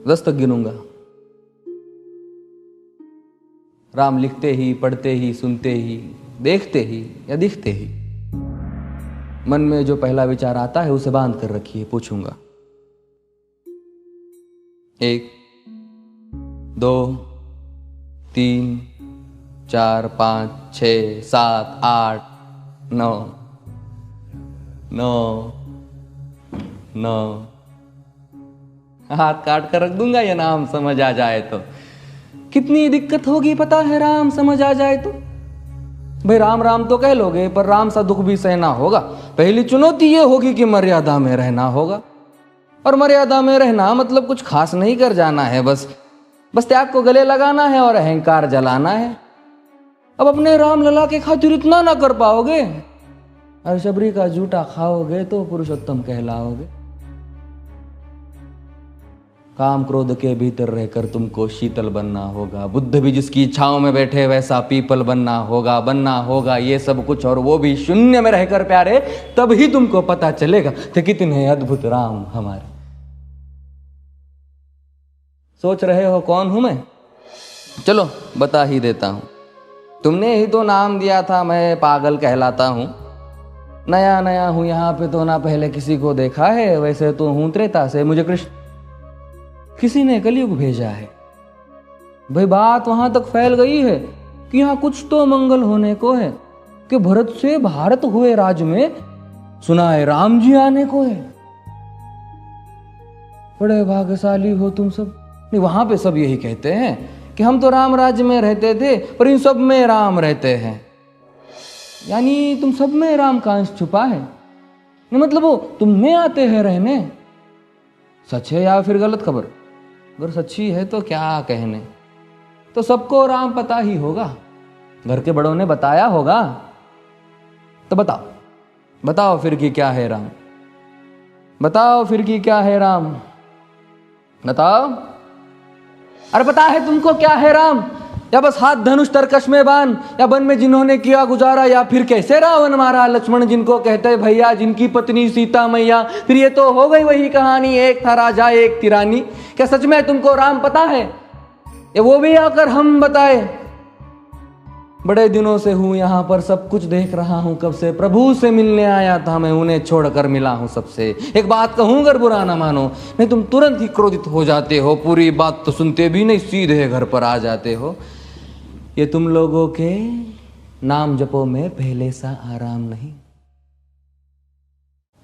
10 तक गिनूंगा। राम लिखते ही, पढ़ते ही, सुनते ही, देखते ही या दिखते ही मन में जो पहला विचार आता है उसे बांध कर रखिए। पूछूंगा 1 2 3 4 5 6 7 8 9 9 9। हाथ काट कर रख दूंगा ये नाम समझ आ जाए तो। कितनी दिक्कत होगी पता है राम समझ आ जाए तो। भाई राम राम तो कह लोगे पर राम सा दुख भी सहना होगा। पहली चुनौती ये होगी कि मर्यादा में रहना होगा। और मर्यादा में रहना मतलब कुछ खास नहीं कर जाना है, बस त्याग को गले लगाना है और अहंकार जलाना है। अब अपने राम लला के खातिर इतना ना कर पाओगे और शबरी का जूठा खाओगे तो पुरुषोत्तम कहलाओगे। काम क्रोध के भीतर रहकर तुमको शीतल बनना होगा। बुद्ध भी जिसकी इच्छाओं में बैठे वैसा पीपल बनना होगा ये सब कुछ, और वो भी शून्य में रहकर प्यारे। तब ही तुमको पता चलेगा कि कितने अद्भुत राम हमारे। सोच रहे हो कौन हूं मैं? चलो बता ही देता हूं। तुमने ही तो नाम दिया था मैं पागल कहलाता हूं। नया नया हूं यहाँ पे तो ना पहले किसी को देखा है। वैसे तो हूं त्रेता से, मुझे कृष्ण किसी ने कलयुग भेजा है। भाई बात वहां तक फैल गई है कि यहाँ कुछ तो मंगल होने को है कि भरत से भारत हुए राज में सुना है राम जी आने को है। बड़े भाग्यशाली हो तुम सब। नहीं, वहां पे सब यही कहते हैं कि हम तो राम राज्य में रहते थे पर इन सब में राम रहते हैं। यानी तुम सब में राम का अंश छुपा है। मतलब वो तुम में आते हैं रहने। सच है या फिर गलत खबर? अगर सच्ची है तो क्या कहने। तो सबको राम पता ही होगा, घर के बड़ों ने बताया होगा। तो बताओ फिर कि क्या है राम। बताओ फिर कि क्या है राम। बताओ। अरे पता है तुमको क्या है राम? या बस हाथ धनुष तरकश में बांध, या वन में जिन्होंने किया गुजारा, या फिर कैसे रावण मारा लक्ष्मण जिनको कहते भैया, जिनकी पत्नी सीता मैया। फिर ये तो हो गई वही कहानी, एक था राजा एक थी रानी। क्या सच में तुमको राम पता है? या वो भी आकर हम बताए? बड़े दिनों से हूं यहां पर, सब कुछ देख रहा हूं कब से। प्रभु से मिलने आया था मैं, उन्हें छोड़कर मिला हूं सबसे। एक बात कहूं अगर बुरा ना मानो, नहीं तुम तुरंत ही क्रोधित हो जाते हो। पूरी बात तो सुनते भी नहीं, सीधे घर पर आ जाते हो। ये तुम लोगों के नाम जपो में पहले सा आराम नहीं।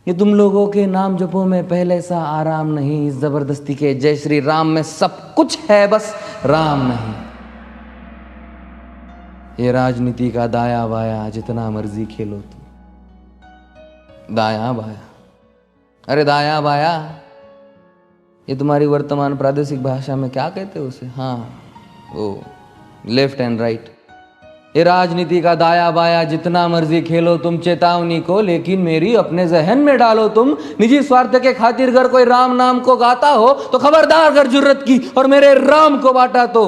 ये तुम लोगों के नाम जपो में पहले सा आराम नहीं। इस जबरदस्ती के जय श्री राम में सब कुछ है, बस राम नहीं। ये राजनीति का दाया बाया जितना मर्जी खेलो तुम। दाया बाया, अरे दाया बाया, ये तुम्हारी वर्तमान प्रादेशिक भाषा में क्या कहते हो उसे? हाँ, वो लेफ्ट एंड राइट। ये राजनीति का दाया बाया जितना मर्जी खेलो तुम चेतावनी को, लेकिन मेरी अपने जहन में डालो तुम। निजी स्वार्थ के खातिर अगर कोई राम नाम को गाता हो तो खबरदार अगर जुर्रत की और मेरे राम को बांटा तो।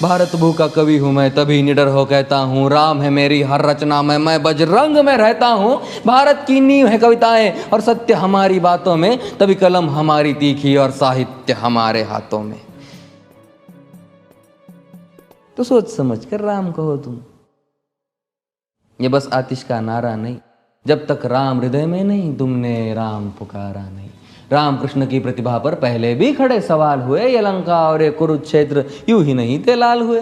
भारत भू का कवि हूं मैं, तभी निडर हो कहता हूं राम है मेरी हर रचना में। मैं बजरंग में रहता हूं, भारत की नींव है कविताएं और सत्य हमारी बातों में। तभी कलम हमारी तीखी और साहित्य हमारे हाथों में। तो सोच समझ कर राम कहो तुम। ये बस आतिश का नारा नहीं, जब तक राम हृदय में नहीं तुमने राम पुकारा नहीं। राम कृष्ण की प्रतिभा पर पहले भी खड़े सवाल हुए। ये लंका और ये कुरुक्षेत्र यूं ही नहीं थे लाल हुए।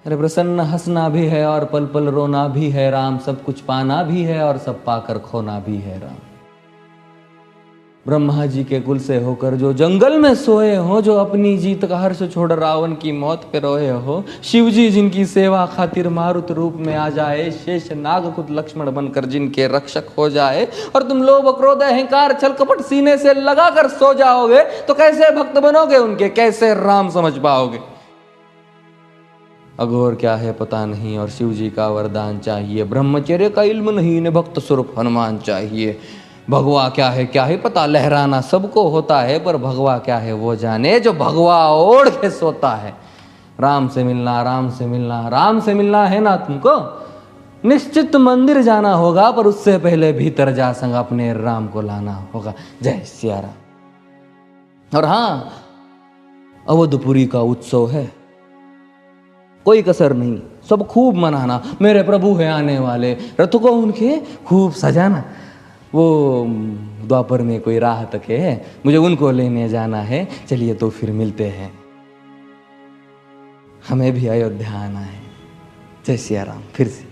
अरे प्रसन्न हंसना भी है और पल पल रोना भी है राम। सब कुछ पाना भी है और सब पाकर खोना भी है राम। ब्रह्मा जी के कुल से होकर जो जंगल में सोए हो, जो अपनी जीत का हर्ष छोड़ रावण की मौत पे रोए हो। शिव जी जिनकी सेवा खातिर मारुत रूप में आ जाए। शेष नाग खुद लक्ष्मण बनकर जिनके रक्षक हो जाए। और तुम लोभ क्रोध अहंकार छल कपट सीने से लगा कर सो जाओगे तो कैसे भक्त बनोगे उनके, कैसे राम समझ पाओगे? अघोर क्या है पता नहीं और शिव जी का वरदान चाहिए। ब्रह्मचर्य का इल्म नहीं, इन्हें भक्त स्वरूप हनुमान चाहिए। भगवा क्या है पता, लहराना सबको होता है पर भगवा क्या है वो जाने जो भगवा ओढ़ के सोता है। राम से मिलना, राम से मिलना, राम से मिलना है ना तुमको? निश्चित मंदिर जाना होगा पर उससे पहले भीतर जा संग अपने राम को लाना होगा। जय सिया राम। और हाँ, अवधपुरी का उत्सव है, कोई कसर नहीं, सब खूब मनाना। मेरे प्रभु है आने वाले, रथ को उनके खूब सजाना। वो द्वापर में कोई राह तक है, मुझे उनको लेने जाना है। चलिए तो फिर मिलते हैं, हमें भी अयोध्या आना है। जय सिया राम। फिर से